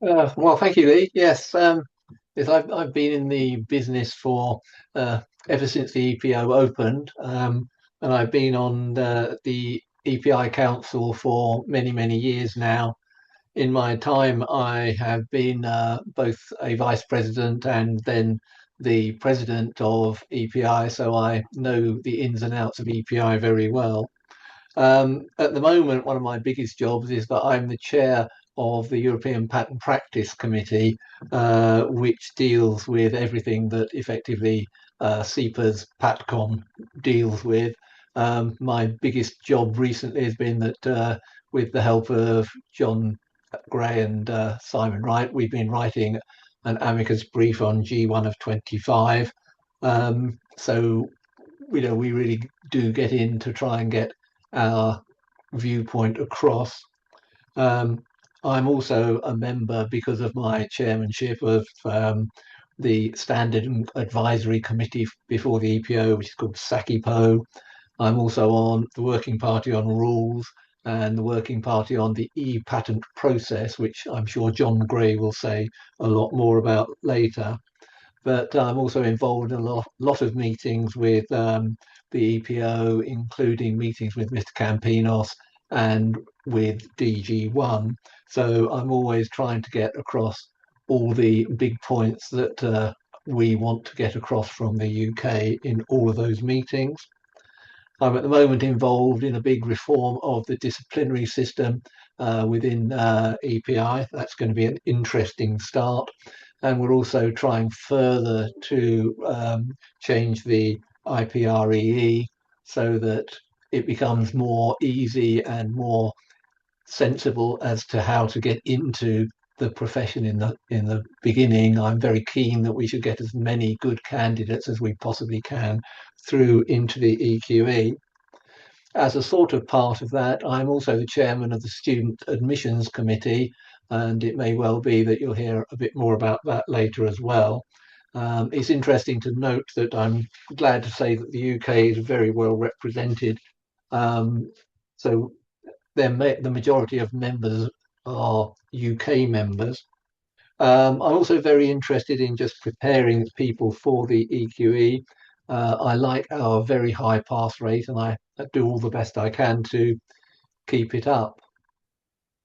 Well, thank you, Lee. Yes, I've been in the business for uh, ever since the EPO opened, and I've been on the EPI Council for many years now. In my time, I have been both a vice president and then the president of EPI, so I know the ins and outs of EPI very well. At the moment, one of my biggest jobs is that I'm the chair of the European Patent Practice Committee, which deals with everything that effectively CIPA's PatCom deals with. My biggest job recently has been that with the help of John Gray and Simon Wright, we've been writing an amicus brief on G1 of 25. So, we really do get in to try and get our viewpoint across. Um, I'm also a member because of my chairmanship of the Standard and Advisory Committee before the EPO, which is called SACIPO. I'm also on the Working Party on Rules and the Working Party on the e-patent process, which I'm sure John Gray will say a lot more about later. But I'm also involved in a lot of meetings with the EPO, including meetings with Mr. Campinos and with DG1. So I'm always trying to get across all the big points that we want to get across from the UK in all of those meetings. I'm at the moment involved in a big reform of the disciplinary system within EPI. That's going to be an interesting start. And we're also trying further to change the IPREE so that it becomes more easy and more sensible as to how to get into the profession in the beginning. I'm very keen that we should get as many good candidates as we possibly can through into the EQE. As a sort of part of that, I'm also the chairman of the Student Admissions Committee, and it may well be that you'll hear a bit more about that later as well. It's interesting to note that I'm glad to say that the UK is very well represented. Um, so the majority of members are UK members. I'm also very interested in just preparing people for the EQE. I like our very high pass rate and I do all the best I can to keep it up.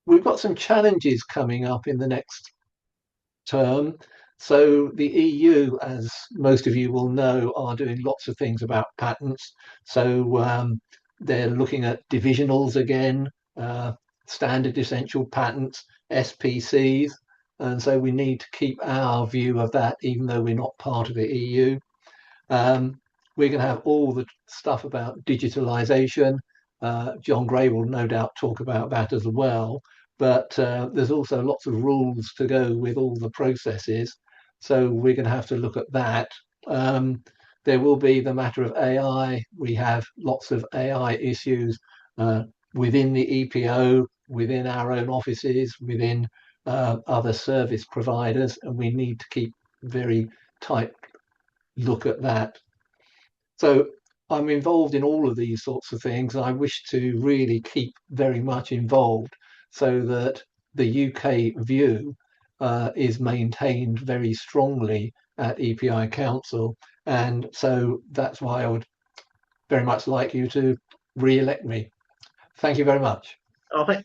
We've got some challenges coming up in the next term. So the EU, as most of you will know, are doing lots of things about patents. So they're looking at divisionals again, uh, standard essential patents, SPCs. And so we need to keep our view of that, even though we're not part of the EU. We're going to have all the stuff about digitalization. John Gray will no doubt talk about that as well. But there's also lots of rules to go with all the processes. So we're going to have to look at that. There will be the matter of AI. We have lots of AI issues within the EPO, within our own offices, within other service providers, and we need to keep very tight look at that. So I'm involved in all of these sorts of things. I wish to really keep very much involved so that the UK view is maintained very strongly at EPI Council. And so that's why I would very much like you to re-elect me. Thank you very much. I think